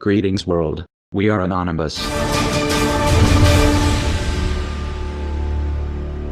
Greetings world, we are anonymous.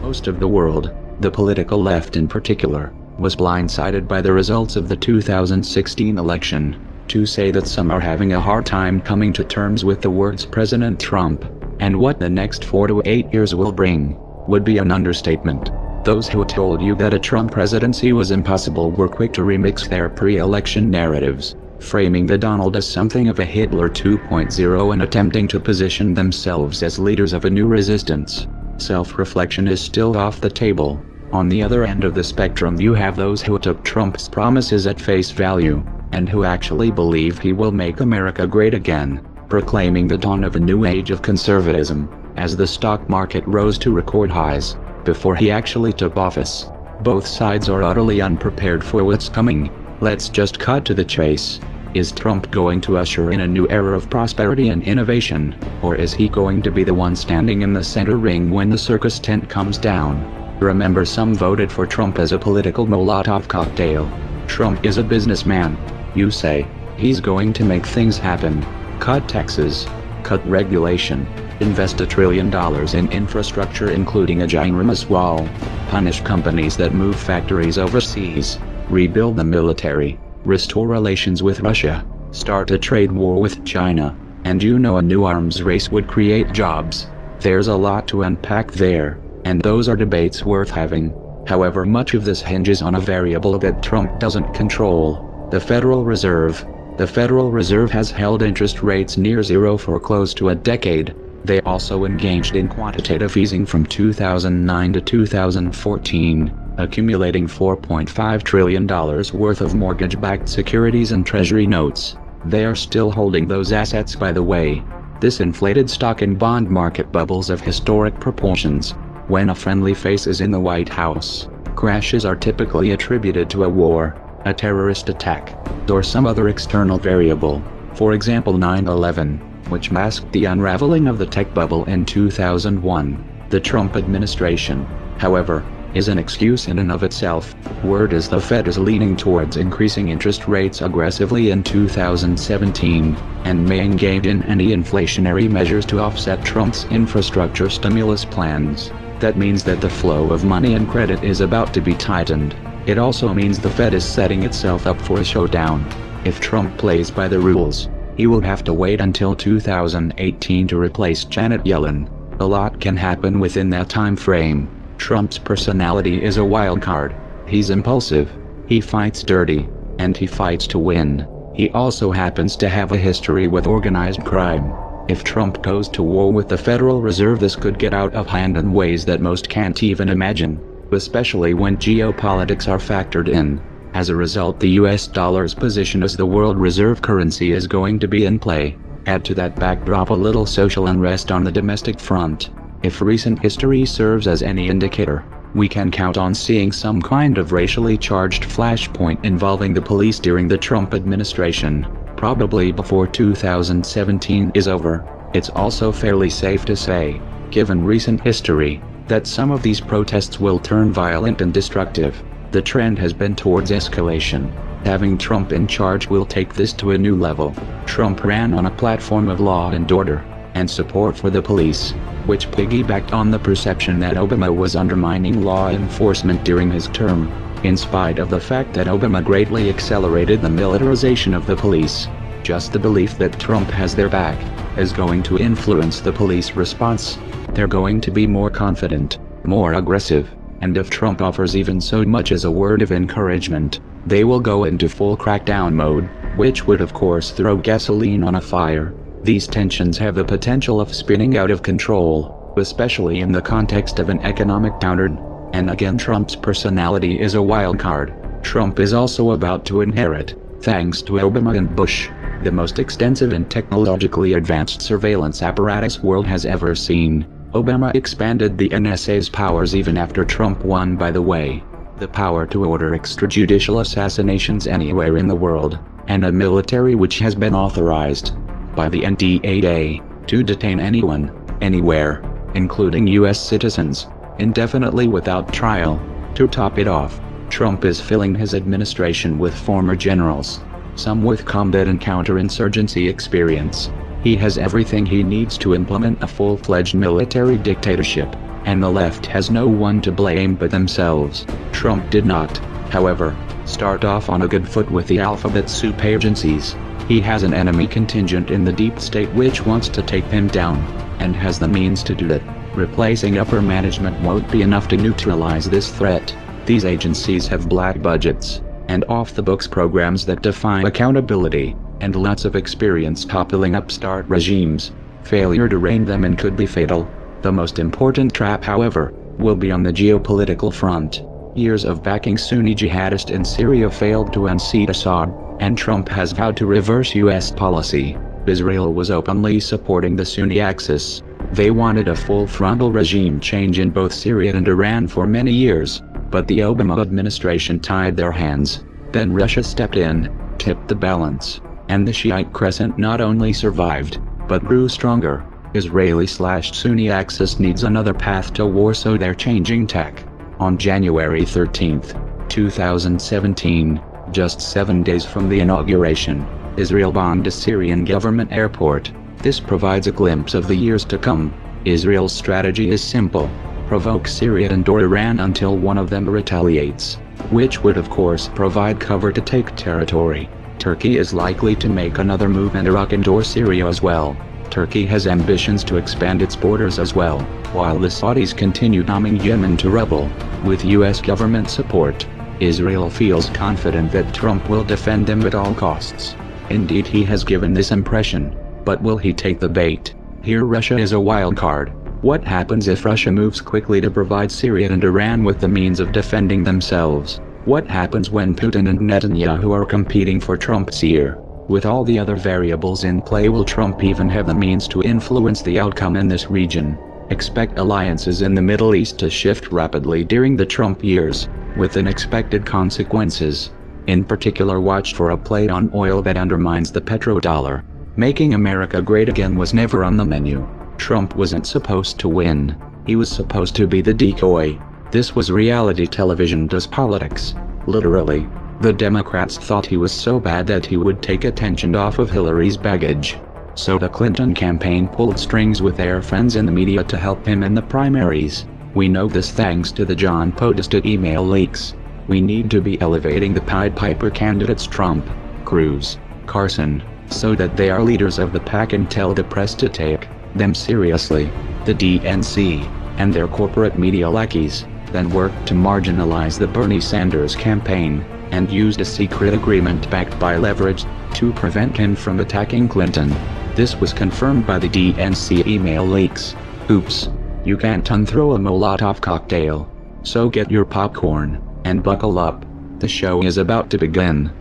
Most of the world, the political left in particular, was blindsided by the results of the 2016 election. To say that some are having a hard time coming to terms with the words President Trump, and what the next 4 to 8 years will bring, would be an understatement. Those who told you that a Trump presidency was impossible were quick to remix their pre-election narratives, framing the Donald as something of a Hitler 2.0 and attempting to position themselves as leaders of a new resistance. Self-reflection is still off the table. On the other end of the spectrum you have those who took Trump's promises at face value, and who actually believe he will make America great again, proclaiming the dawn of a new age of conservatism, as the stock market rose to record highs, before he actually took office. Both sides are utterly unprepared for what's coming. Let's just cut to the chase. Is Trump going to usher in a new era of prosperity and innovation, or is he going to be the one standing in the center ring when the circus tent comes down? Remember, some voted for Trump as a political Molotov cocktail. Trump is a businessman. You say, he's going to make things happen. Cut taxes, cut regulation, invest $1 trillion in infrastructure including a ginormous wall, punish companies that move factories overseas, rebuild the military, restore relations with Russia, start a trade war with China, and a new arms race would create jobs. There's a lot to unpack there, and those are debates worth having. However, much of this hinges on a variable that Trump doesn't control: the Federal Reserve. The Federal Reserve has held interest rates near zero for close to a decade. They also engaged in quantitative easing from 2009 to 2014, accumulating $4.5 trillion worth of mortgage-backed securities and treasury notes. They are still holding those assets, by the way. This inflated stock and bond market bubbles of historic proportions. When a friendly face is in the White House, crashes are typically attributed to a war, a terrorist attack, or some other external variable. For example, 9/11, which masked the unraveling of the tech bubble in 2001. The Trump administration, however, is an excuse in and of itself. Word is the Fed is leaning towards increasing interest rates aggressively in 2017, and may engage in anti-inflationary measures to offset Trump's infrastructure stimulus plans. That means that the flow of money and credit is about to be tightened. It also means the Fed is setting itself up for a showdown. If Trump plays by the rules, he will have to wait until 2018 to replace Janet Yellen. A lot can happen within that time frame. Trump's personality is a wild card. He's impulsive, he fights dirty, and he fights to win. He also happens to have a history with organized crime. If Trump goes to war with the Federal Reserve, this could get out of hand in ways that most can't even imagine, especially when geopolitics are factored in. As a result, the US dollar's position as the world reserve currency is going to be in play. Add to that backdrop a little social unrest on the domestic front. If recent history serves as any indicator, we can count on seeing some kind of racially charged flashpoint involving the police during the Trump administration, probably before 2017 is over. It's also fairly safe to say, given recent history, that some of these protests will turn violent and destructive. The trend has been towards escalation. Having Trump in charge will take this to a new level. Trump ran on a platform of law and order, and support for the police, which piggybacked on the perception that Obama was undermining law enforcement during his term. In spite of the fact that Obama greatly accelerated the militarization of the police, just the belief that Trump has their back is going to influence the police response. They're going to be more confident, more aggressive, and if Trump offers even so much as a word of encouragement, they will go into full crackdown mode, which would of course throw gasoline on a fire. These tensions have the potential of spinning out of control, especially in the context of an economic downturn. And again, Trump's personality is a wild card. Trump is also about to inherit, thanks to Obama and Bush, the most extensive and technologically advanced surveillance apparatus world has ever seen. Obama expanded the NSA's powers even after Trump won, by the way. The power to order extrajudicial assassinations anywhere in the world, and a military which has been authorized by the NDAA to detain anyone, anywhere, including US citizens, indefinitely without trial. To top it off, Trump is filling his administration with former generals, some with combat and counterinsurgency experience. He has everything he needs to implement a full-fledged military dictatorship, and the left has no one to blame but themselves. Trump did not, however, start off on a good foot with the alphabet soup agencies. He has an enemy contingent in the deep state which wants to take him down, and has the means to do it. Replacing upper management won't be enough to neutralize this threat. These agencies have black budgets, and off-the-books programs that defy accountability, and lots of experience toppling upstart regimes. Failure to rein them in could be fatal. The most important trap, however, will be on the geopolitical front. Years of backing Sunni jihadists in Syria failed to unseat Assad, and Trump has vowed to reverse U.S. policy. Israel was openly supporting the Sunni axis. They wanted a full frontal regime change in both Syria and Iran for many years, but the Obama administration tied their hands. Then Russia stepped in, tipped the balance, and the Shiite crescent not only survived, but grew stronger. Israeli/Sunni axis needs another path to war, so they're changing tack. On January 13, 2017, just 7 days from the inauguration, Israel bombed a Syrian government airport. This provides a glimpse of the years to come. Israel's strategy is simple: provoke Syria and/or Iran until one of them retaliates, which would of course provide cover to take territory. Turkey is likely to make another move in Iraq and/or Syria as well. Turkey has ambitions to expand its borders as well, while the Saudis continue bombing Yemen to rubble. With U.S. government support, Israel feels confident that Trump will defend them at all costs. Indeed, he has given this impression. But will he take the bait? Here Russia is a wild card. What happens if Russia moves quickly to provide Syria and Iran with the means of defending themselves? What happens when Putin and Netanyahu are competing for Trump's ear? With all the other variables in play, will Trump even have the means to influence the outcome in this region? Expect alliances in the Middle East to shift rapidly during the Trump years, with unexpected consequences. In particular, watch for a play on oil that undermines the petrodollar. Making America great again was never on the menu. Trump wasn't supposed to win. He was supposed to be the decoy. This was reality television does politics. Literally. The Democrats thought he was so bad that he would take attention off of Hillary's baggage. So the Clinton campaign pulled strings with their friends in the media to help him in the primaries. We know this thanks to the John Podesta email leaks. We need to be elevating the Pied Piper candidates Trump, Cruz, Carson, so that they are leaders of the pack and tell the press to take them seriously. The DNC, and their corporate media lackeys, then worked to marginalize the Bernie Sanders campaign, and used a secret agreement backed by leverage, to prevent him from attacking Clinton. This was confirmed by the DNC email leaks. Oops. You can't unthrow a Molotov cocktail. So get your popcorn, and buckle up. The show is about to begin.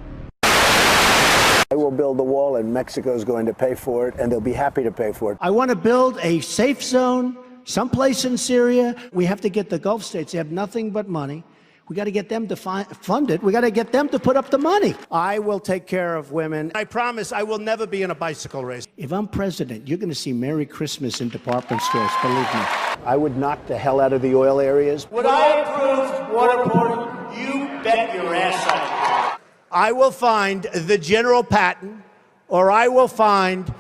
I will build the wall, and Mexico is going to pay for it, and they'll be happy to pay for it. I want to build a safe zone someplace in Syria. We have to get the Gulf states. They have nothing but money. We got to get them to fund it. We got to get them to put up the money. I will take care of women. I promise I will never be in a bicycle race. If I'm president, you're going to see Merry Christmas in department stores, believe me. I would knock the hell out of the oil areas. Would I approve waterboarding? You bet your ass I would. I will find the General Patton, or I will find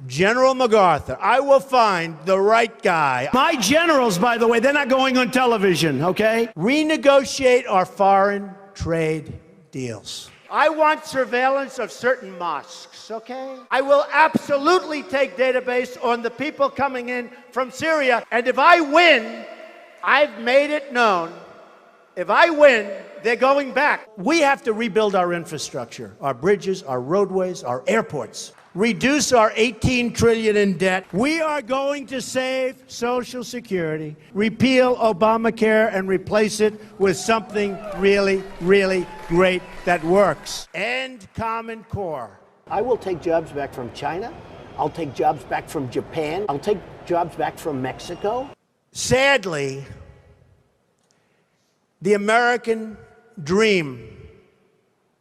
General MacArthur. I will find the right guy. My generals, by the way, they're not going on television, okay? Renegotiate our foreign trade deals. I want surveillance of certain mosques, okay? I will absolutely take database on the people coming in from Syria. And if I win, I've made it known, if I win, they're going back. We have to rebuild our infrastructure, our bridges, our roadways, our airports. Reduce our $18 trillion in debt. We are going to save Social Security, repeal Obamacare, and replace it with something really, really great that works. End Common Core. I will take jobs back from China. I'll take jobs back from Japan. I'll take jobs back from Mexico. Sadly, the American dream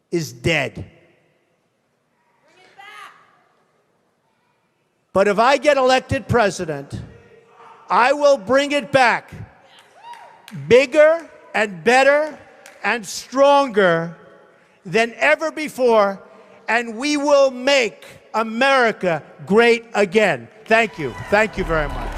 is dead. But if I get elected president, I will bring it back bigger and better and stronger than ever before and we will make America great again. Thank you. Thank you very much.